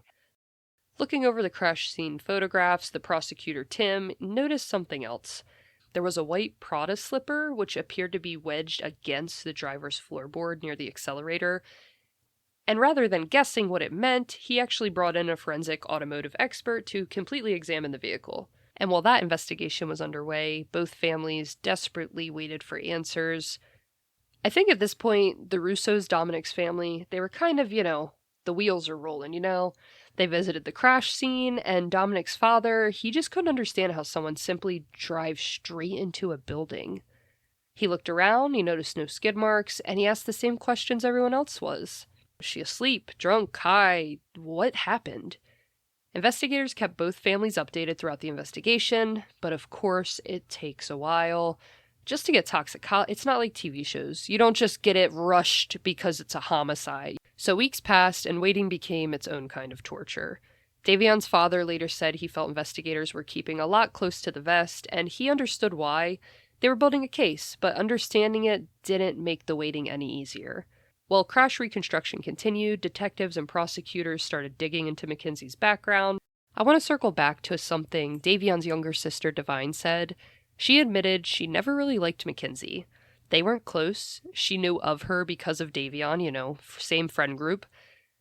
Looking over the crash scene photographs, the prosecutor, Tim, noticed something else. There was a white Prada slipper, which appeared to be wedged against the driver's floorboard near the accelerator. And rather than guessing what it meant, he actually brought in a forensic automotive expert to completely examine the vehicle. And while that investigation was underway, both families desperately waited for answers. I think at this point, the Russos, Dominic's family, they were kind of, the wheels are rolling, They visited the crash scene, and Dominic's father, he just couldn't understand how someone simply drives straight into a building. He looked around, he noticed no skid marks, and he asked the same questions everyone else was. Was she asleep, drunk, high? What happened? Investigators kept both families updated throughout the investigation, but of course it takes a while. Just to get toxicology, it's not like TV shows. You don't just get it rushed because it's a homicide. So weeks passed, and waiting became its own kind of torture. Davion's father later said he felt investigators were keeping a lot close to the vest, and he understood why. They were building a case, but understanding it didn't make the waiting any easier. While crash reconstruction continued, detectives and prosecutors started digging into Mackenzie's background. I want to circle back to something Davion's younger sister, Davyne, said. She admitted she never really liked Mackenzie. They weren't close. She knew of her because of Davion, same friend group.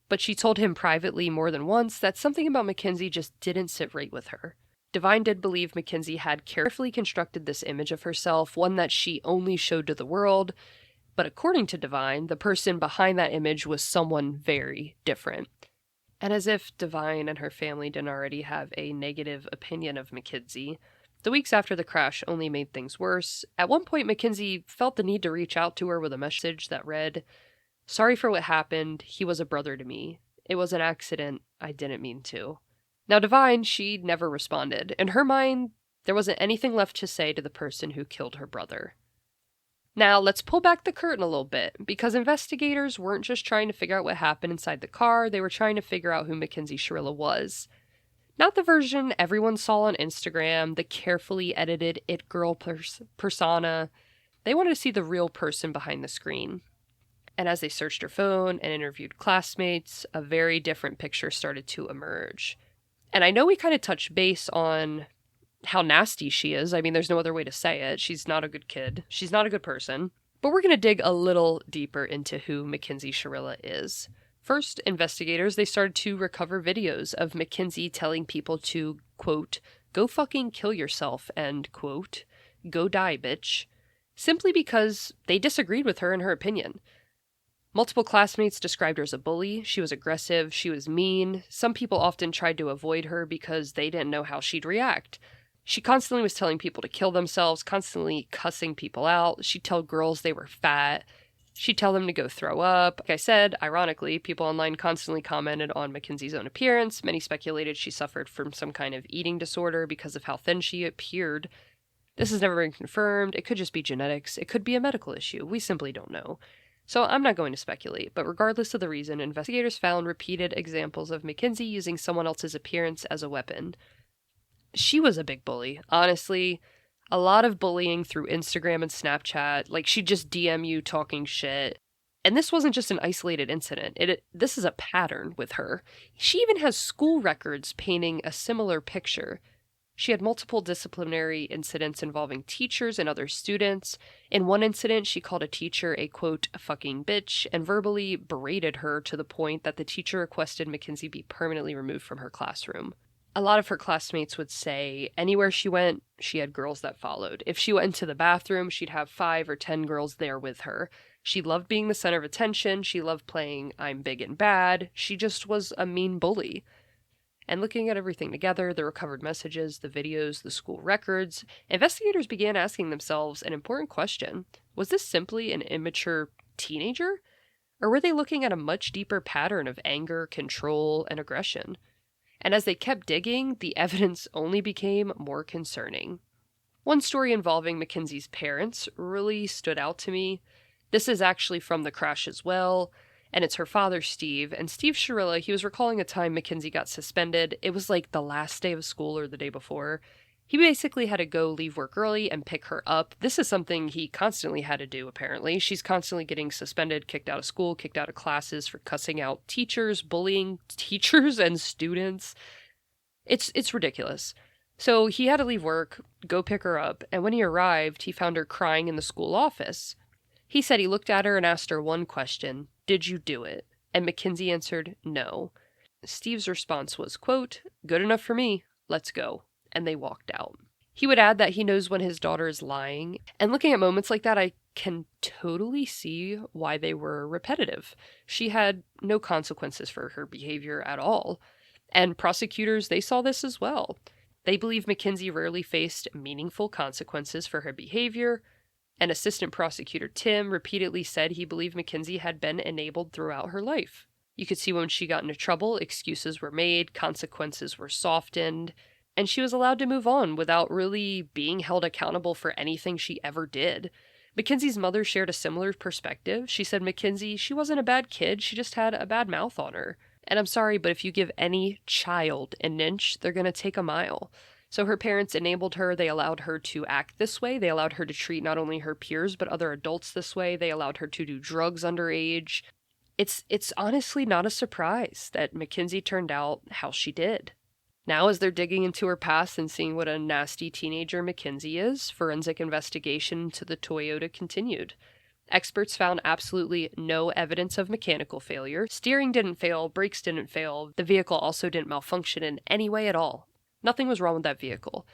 But she told him privately more than once that something about Mackenzie just didn't sit right with her. Davyne did believe Mackenzie had carefully constructed this image of herself, one that she only showed to the world. But according to Davyne, the person behind that image was someone very different. And as if Davyne and her family didn't already have a negative opinion of Mackenzie, the weeks after the crash only made things worse. At one point, Mackenzie felt the need to reach out to her with a message that read, "Sorry for what happened. He was a brother to me. It was an accident. I didn't mean to." Now, Davyne, she never responded. In her mind, there wasn't anything left to say to the person who killed her brother. Now, let's pull back the curtain a little bit, because investigators weren't just trying to figure out what happened inside the car, they were trying to figure out who Mackenzie Shirilla was. Not the version everyone saw on Instagram, the carefully edited it girl persona. They wanted to see the real person behind the screen. And as they searched her phone and interviewed classmates, a very different picture started to emerge. And I know we kind of touched base on how nasty she is. I mean, there's no other way to say it. She's not a good kid. She's not a good person. But we're going to dig a little deeper into who Mackenzie Shirilla is. First, investigators, they started to recover videos of Mackenzie telling people to, quote, go fucking kill yourself and, quote, go die, bitch, simply because they disagreed with her and her opinion. Multiple classmates described her as a bully. She was aggressive. She was mean. Some people often tried to avoid her because they didn't know how she'd react. She constantly was telling people to kill themselves, constantly cussing people out. She'd tell girls they were fat. She'd tell them to go throw up. Like I said, ironically, people online constantly commented on Mackenzie's own appearance. Many speculated she suffered from some kind of eating disorder because of how thin she appeared. This has never been confirmed. It could just be genetics. It could be a medical issue. We simply don't know. So I'm not going to speculate, but regardless of the reason, investigators found repeated examples of Mackenzie using someone else's appearance as a weapon. She was a big bully. Honestly, a lot of bullying through Instagram and Snapchat. Like, she'd just DM you talking shit. And this wasn't just an isolated incident. This is a pattern with her. She even has school records painting a similar picture. She had multiple disciplinary incidents involving teachers and other students. In one incident, she called a teacher a, quote, fucking bitch, and verbally berated her to the point that the teacher requested Mackenzie be permanently removed from her classroom. A lot of her classmates would say anywhere she went, she had girls that followed. If she went into the bathroom, she'd have 5 or 10 girls there with her. She loved being the center of attention. She loved playing I'm big and bad. She just was a mean bully. And looking at everything together, the recovered messages, the videos, the school records, investigators began asking themselves an important question. Was this simply an immature teenager? Or were they looking at a much deeper pattern of anger, control, and aggression? And as they kept digging, the evidence only became more concerning. One story involving Mackenzie's parents really stood out to me. This is actually from the crash as well, and it's her father, Steve. And Steve Shirilla, he was recalling a time Mackenzie got suspended. It was like the last day of school or the day before. He basically had to go leave work early and pick her up. This is something he constantly had to do, apparently. She's constantly getting suspended, kicked out of school, kicked out of classes for cussing out teachers, bullying teachers and students. It's ridiculous. So he had to leave work, go pick her up, and when he arrived, he found her crying in the school office. He said he looked at her and asked her one question, "Did you do it?" And Mackenzie answered, "No." Steve's response was, quote, "Good enough for me. Let's go." And they walked out. He would add that he knows when his daughter is lying. And looking at moments like that, I can totally see why they were repetitive. She had no consequences for her behavior at all. And prosecutors, they saw this as well. They believe Mackenzie rarely faced meaningful consequences for her behavior. And Assistant Prosecutor Tim repeatedly said he believed Mackenzie had been enabled throughout her life. You could see when she got into trouble, excuses were made, consequences were softened, and she was allowed to move on without really being held accountable for anything she ever did. Mackenzie's mother shared a similar perspective. She said Mackenzie, she wasn't a bad kid, she just had a bad mouth on her. And I'm sorry, but if you give any child an inch, they're going to take a mile. So her parents enabled her, they allowed her to act this way, they allowed her to treat not only her peers but other adults this way, they allowed her to do drugs underage. It's honestly not a surprise that Mackenzie turned out how she did. Now, as they're digging into her past and seeing what a nasty teenager Mackenzie is, forensic investigation into the Toyota continued. Experts found absolutely no evidence of mechanical failure. Steering didn't fail, brakes didn't fail, the vehicle also didn't malfunction in any way at all. Nothing was wrong with that vehicle.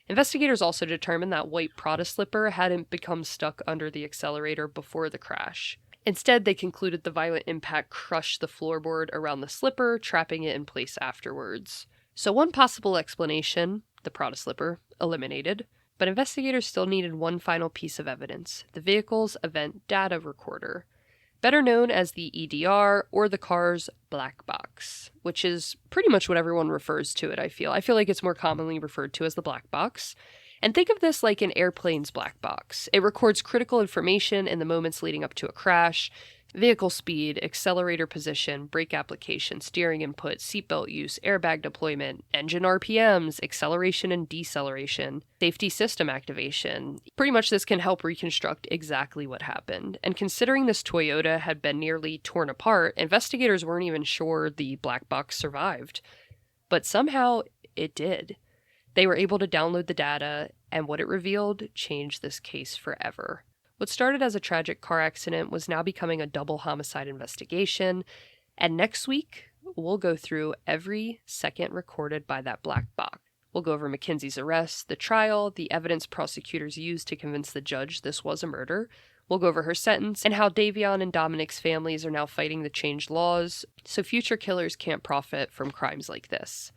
Investigators also determined that white Prada slipper hadn't become stuck under the accelerator before the crash. Instead, they concluded the violent impact crushed the floorboard around the slipper, trapping it in place afterwards. So one possible explanation, the Prada slipper, eliminated, but investigators still needed one final piece of evidence, the vehicle's event data recorder, better known as the EDR or the car's black box, which is pretty much what everyone refers to it, I feel. I feel like it's more commonly referred to as the black box. And think of this like an airplane's black box. It records critical information in the moments leading up to a crash. Vehicle speed, accelerator position, brake application, steering input, seatbelt use, airbag deployment, engine RPMs, acceleration and deceleration, safety system activation. Pretty much this can help reconstruct exactly what happened. And considering this Toyota had been nearly torn apart, investigators weren't even sure the black box survived. But somehow it did. They were able to download the data, and what it revealed changed this case forever. What started as a tragic car accident was now becoming a double homicide investigation, and next week, we'll go through every second recorded by that black box. We'll go over Mackenzie's arrest, the trial, the evidence prosecutors used to convince the judge this was a murder. We'll go over her sentence, and how Davion and Dominic's families are now fighting the changed laws, so future killers can't profit from crimes like this.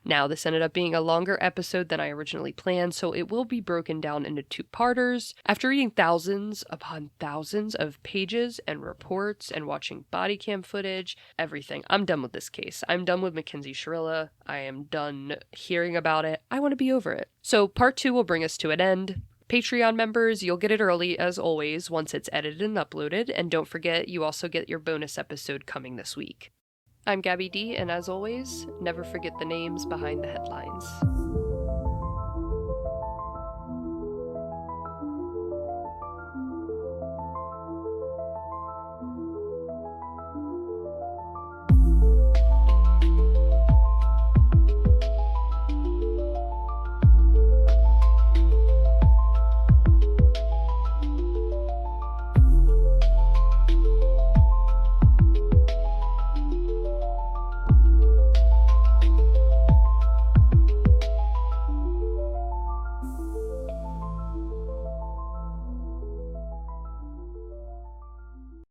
Now, this ended up being a longer episode than I originally planned, so it will be broken down into two-parters. After reading thousands upon thousands of pages and reports and watching body cam footage, everything, I'm done with this case. I'm done with Mackenzie Shirilla. I am done hearing about it. I want to be over it. So part 2 will bring us to an end. Patreon members, you'll get it early, as always, once it's edited and uploaded, and don't forget, you also get your bonus episode coming this week. I'm Gabby D, and as always, never forget the names behind the headlines.